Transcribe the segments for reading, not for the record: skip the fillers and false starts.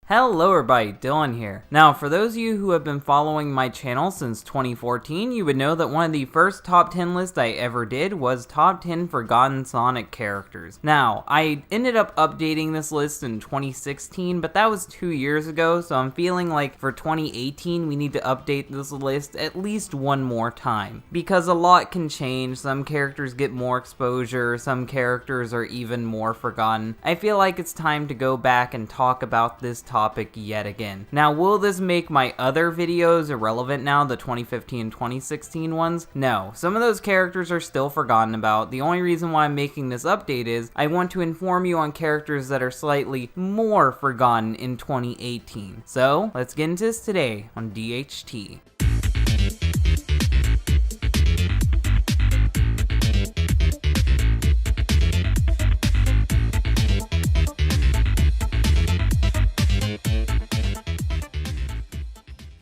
Hello everybody, Dylan here. Now, for those of you who have been following my channel since 2014, you would know that one of the first top 10 lists I ever did was top 10 forgotten Sonic characters. Now, I ended up updating this list in 2016, but that was 2 years ago, so I'm feeling like for 2018 we need to update this list at least one more time. Because a lot can change, some characters get more exposure, some characters are even more forgotten. I feel like it's time to go back and talk about this topic yet again. Now, will this make my other videos irrelevant now, the 2015 and 2016 ones? No, some of those characters are still forgotten about. The only reason why I'm making this update is I want to inform you on characters that are slightly more forgotten in 2018. So, let's get into this today on DHT.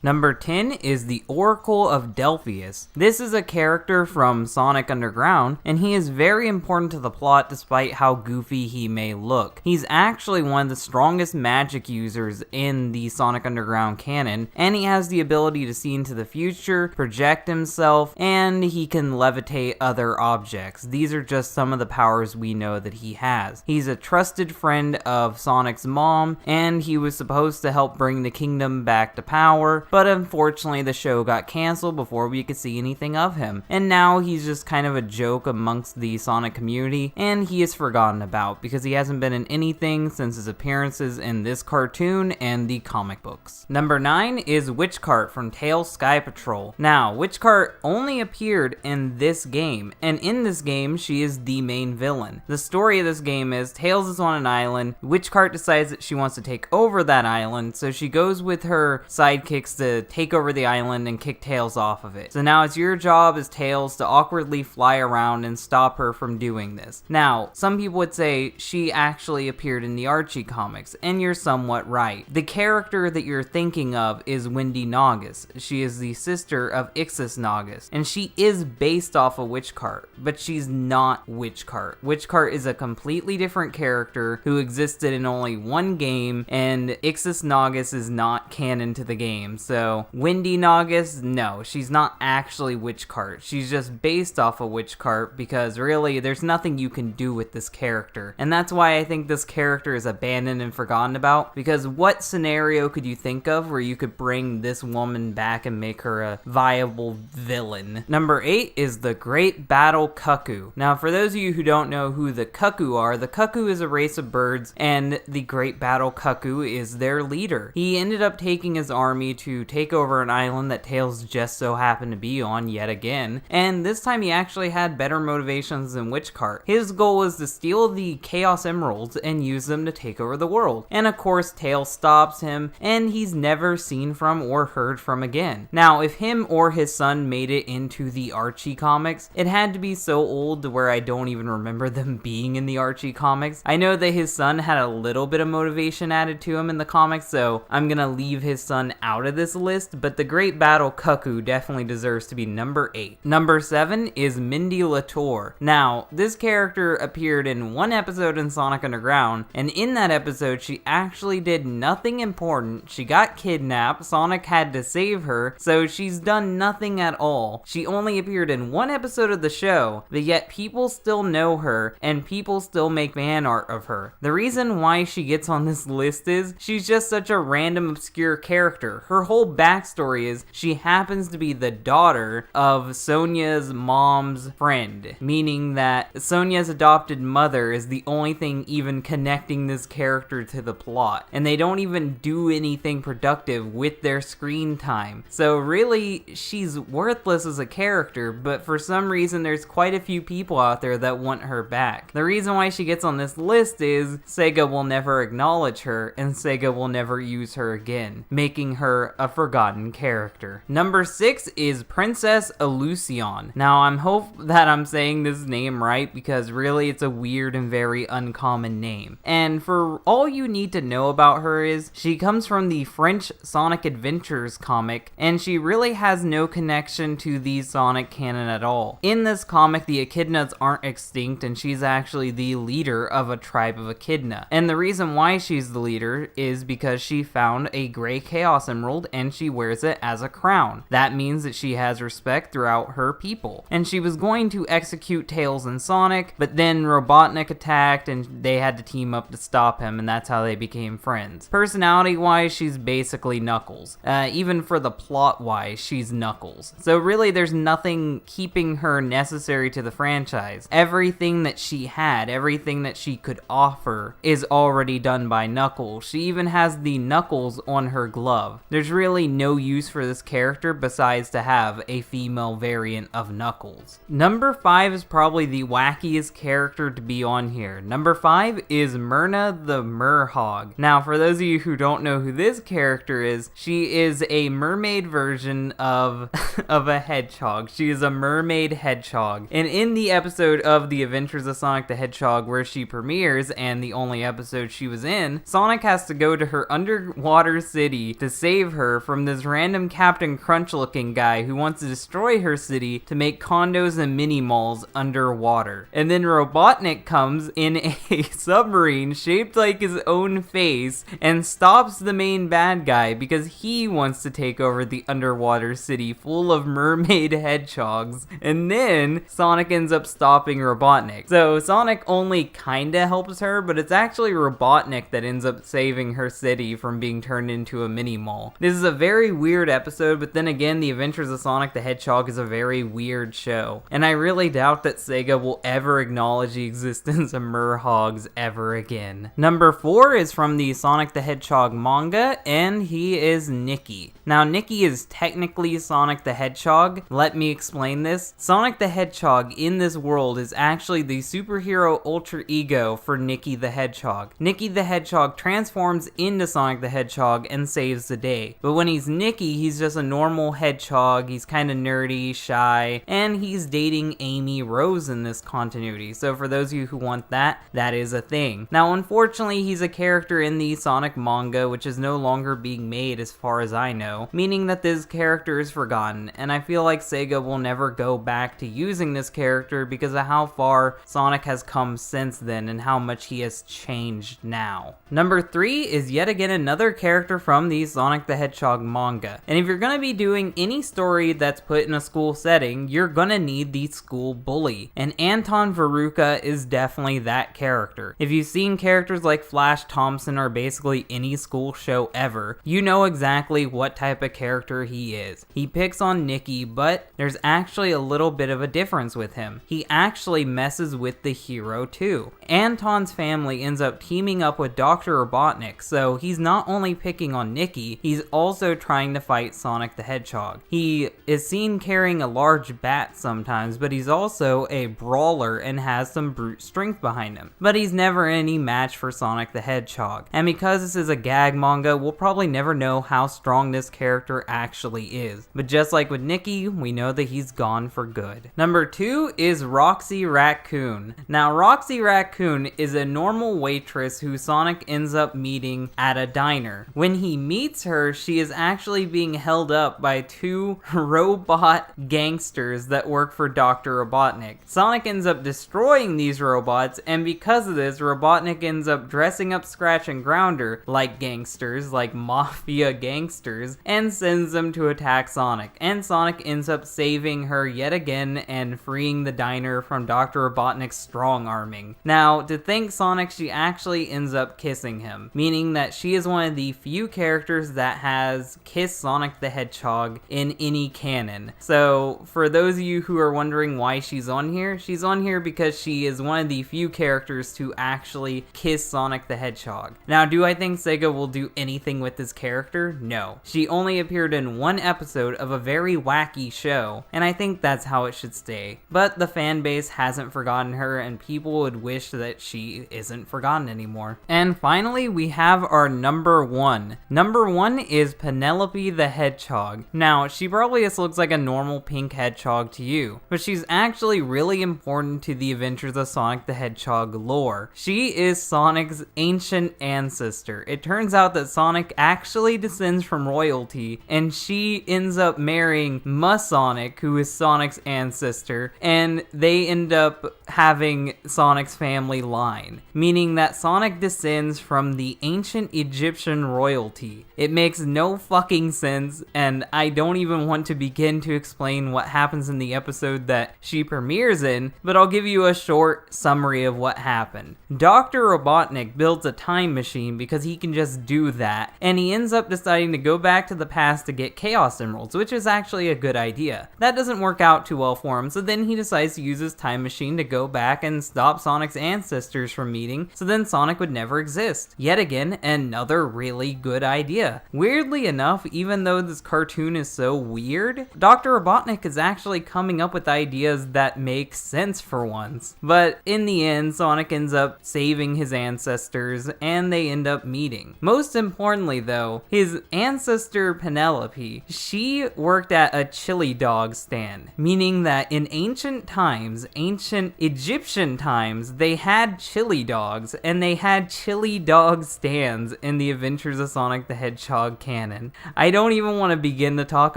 Number 10 is the Oracle of Delphius. This is a character from Sonic Underground, and he is very important to the plot despite how goofy he may look. He's actually one of the strongest magic users in the Sonic Underground canon, and he has the ability to see into the future, project himself, and he can levitate other objects. These are just some of the powers we know that he has. He's a trusted friend of Sonic's mom, and he was supposed to help bring the kingdom back to power, but unfortunately the show got canceled before we could see anything of him. And now he's just kind of a joke amongst the Sonic community, and he is forgotten about because he hasn't been in anything since his appearances in this cartoon and the comic books. Number 9 is Witchcart from Tails Sky Patrol. Now, Witchcart only appeared in this game, and in this game she is the main villain. The story of this game is Tails is on an island, Witchcart decides that she wants to take over that island, so she goes with her sidekicks to take over the island and kick Tails off of it. So now it's your job as Tails to awkwardly fly around and stop her from doing this. Now, some people would say she actually appeared in the Archie comics, and you're somewhat right. The character that you're thinking of is Wendy Naugus. She is the sister of Ixis Naugus, and she is based off of Witchcart, but she's not Witchcart. Witchcart is a completely different character who existed in only one game, and Ixis Naugus is not canon to the game. So, Wendy Naugus, no, she's not actually Witchcart. She's just based off of Witchcart because really, there's nothing you can do with this character. And that's why I think this character is abandoned and forgotten about, because what scenario could you think of where you could bring this woman back and make her a viable villain? Number 8 is the Great Battle Cuckoo. Now, for those of you who don't know who the Cuckoo are, the Cuckoo is a race of birds, and the Great Battle Cuckoo is their leader. He ended up taking his army to take over an island that Tails just so happened to be on yet again, and this time he actually had better motivations than Witchcart. His goal was to steal the Chaos Emeralds and use them to take over the world, and of course Tails stops him, and he's never seen from or heard from again. Now, if him or his son made it into the Archie comics, it had to be so old to where I don't even remember them being in the Archie comics. I know that his son had a little bit of motivation added to him in the comics, so I'm gonna leave his son out of this list, but the Great Battle Cuckoo definitely deserves to be number 8. Number 7 is Mindy Latour. Now, this character appeared in one episode in Sonic Underground, and in that episode she actually did nothing important. She got kidnapped, Sonic had to save her, so she's done nothing at all. She only appeared in one episode of the show, but yet people still know her, and people still make fan art of her. The reason why she gets on this list is she's just such a random obscure character. Her whole backstory is she happens to be the daughter of Sonia's mom's friend, meaning that Sonia's adopted mother is the only thing even connecting this character to the plot, and they don't even do anything productive with their screen time. So really, she's worthless as a character, but for some reason there's quite a few people out there that want her back. The reason why she gets on this list is Sega will never acknowledge her, and Sega will never use her again, making her a a forgotten character. Number 6 is Princess Eleusion. Now, I hope that I'm saying this name right because really it's a weird and very uncommon name. And for all you need to know about her is she comes from the French Sonic Adventures comic, and she really has no connection to the Sonic canon at all. In this comic, the echidnas aren't extinct, and she's actually the leader of a tribe of echidna. And the reason why she's the leader is because she found a gray Chaos Emerald and she wears it as a crown. That means that she has respect throughout her people. And she was going to execute Tails and Sonic, but then Robotnik attacked and they had to team up to stop him, and that's how they became friends. Personality-wise, she's basically Knuckles. Even for the plot-wise, she's Knuckles. So really, there's nothing keeping her necessary to the franchise. Everything that she had, everything that she could offer is already done by Knuckles. She even has the Knuckles on her glove. There's really no use for this character besides to have a female variant of Knuckles. Number 5 is probably the wackiest character to be on here. Number 5 is Myrna the Merhog. Now, for those of you who don't know who this character is, she is a mermaid version of a hedgehog. She is a mermaid hedgehog. And in the episode of The Adventures of Sonic the Hedgehog where she premieres, and the only episode she was in, Sonic has to go to her underwater city to save her from this random Captain Crunch looking guy who wants to destroy her city to make condos and mini malls underwater. And then Robotnik comes in a submarine shaped like his own face and stops the main bad guy because he wants to take over the underwater city full of mermaid hedgehogs. And then Sonic ends up stopping Robotnik. So Sonic only kinda helps her, but it's actually Robotnik that ends up saving her city from being turned into a mini mall. This is a very weird episode, but then again, The Adventures of Sonic the Hedgehog is a very weird show. And I really doubt that Sega will ever acknowledge the existence of Merhogs ever again. Number 4 is from the Sonic the Hedgehog manga, and he is Nicky. Now, Nicky is technically Sonic the Hedgehog. Let me explain this. Sonic the Hedgehog in this world is actually the superhero ultra ego for Nicky the Hedgehog. Nicky the Hedgehog transforms into Sonic the Hedgehog and saves the day. But when he's Nicky, he's just a normal hedgehog. He's kind of nerdy, shy, and he's dating Amy Rose in this continuity. So for those of you who want that, that is a thing. Now, unfortunately, he's a character in the Sonic manga, which is no longer being made as far as I know, meaning that this character is forgotten, and I feel like Sega will never go back to using this character because of how far Sonic has come since then and how much he has changed now. Number 3 is yet again another character from the Sonic the Hedgehog manga. And if you're gonna be doing any story that's put in a school setting, you're gonna need the school bully. And Anton Veruca is definitely that character. If you've seen characters like Flash Thompson or basically any school show ever, you know exactly what type of character he is. He picks on Nicky, but there's actually a little bit of a difference with him. He actually messes with the hero too. Anton's family ends up teaming up with Dr. Robotnik, so he's not only picking on Nicky, he's also trying to fight Sonic the Hedgehog. He is seen carrying a large bat sometimes, but he's also a brawler and has some brute strength behind him. But he's never any match for Sonic the Hedgehog. And because this is a gag manga, we'll probably never know how strong this character actually is. But just like with Nicky, we know that he's gone for good. Number 2 is Roxy Raccoon. Now, Roxy Raccoon is a normal waitress who Sonic ends up meeting at a diner. When he meets her, she is actually being held up by 2 robot gangsters that work for Dr. Robotnik. Sonic ends up destroying these robots, and because of this, Robotnik ends up dressing up Scratch and Grounder like gangsters, like mafia gangsters, and sends them to attack Sonic. And Sonic ends up saving her yet again and freeing the diner from Dr. Robotnik's strong arming. Now, to thank Sonic, she actually ends up kissing him, meaning that she is one of the few characters that has kissed Sonic the Hedgehog in any canon. So, for those of you who are wondering why she's on here because she is one of the few characters to actually kiss Sonic the Hedgehog. Now, do I think Sega will do anything with this character? No. She only appeared in one episode of a very wacky show, and I think that's how it should stay. But the fan base hasn't forgotten her, and people would wish that she isn't forgotten anymore. And finally, we have our number 1. Number 1 is Penelope the Hedgehog. Now, she probably just looks like a normal pink hedgehog to you, but she's actually really important to the Adventures of Sonic the Hedgehog lore. She is Sonic's ancient ancestor. It turns out that Sonic actually descends from royalty, and she ends up marrying Musonic, who is Sonic's ancestor, and they end up having Sonic's family line, meaning that Sonic descends from the ancient Egyptian royalty. It makes no fucking sense, and I don't even want to begin to explain what happens in the episode that she premieres in, but I'll give you a short summary of what happened. Dr. Robotnik builds a time machine because he can just do that, and he ends up deciding to go back to the past to get Chaos Emeralds, which is actually a good idea. That doesn't work out too well for him, so then he decides to use his time machine to go back and stop Sonic's ancestors from meeting, so then Sonic would never exist. Yet again, another really good idea. Weirdly enough, even though this cartoon is so weird, Dr. Robotnik is actually coming up with ideas that make sense for once. But in the end, Sonic ends up saving his ancestors, and they end up meeting. Most importantly though, his ancestor Penelope, she worked at a chili dog stand, meaning that in ancient times, ancient Egyptian times, they had chili dogs, and they had chili dog stands in the Adventures of Sonic the Hedgehog canon. I don't even want to begin to talk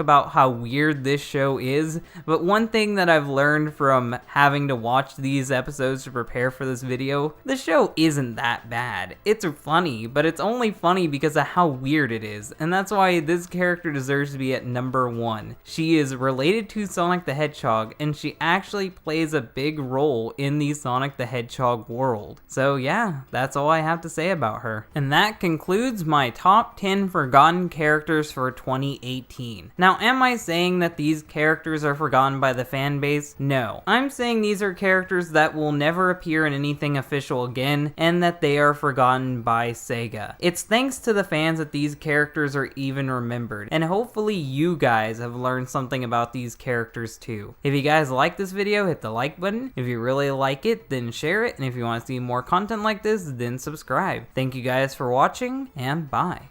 about how weird this show is, but one thing that I've learned from having to watch these episodes to prepare for this video, the show isn't that bad. It's funny, but it's only funny because of how weird it is, and that's why this character deserves to be at number 1. She is related to Sonic the Hedgehog, and she actually plays a big role in the Sonic the Hedgehog world. So yeah, that's all I have to say about her. And that concludes my top 10 forgotten characters for 2018. Now, am I saying that these characters are forgotten by the fan base? No. I'm saying these are characters that will never appear in anything official again, and that they are forgotten by Sega. It's thanks to the fans that these characters are even remembered, and hopefully you guys have learned something about these characters too. If you guys like this video, hit the like button. If you really like it, then share it, and if you want to see more content like this, then subscribe. Thank you guys for watching, and bye.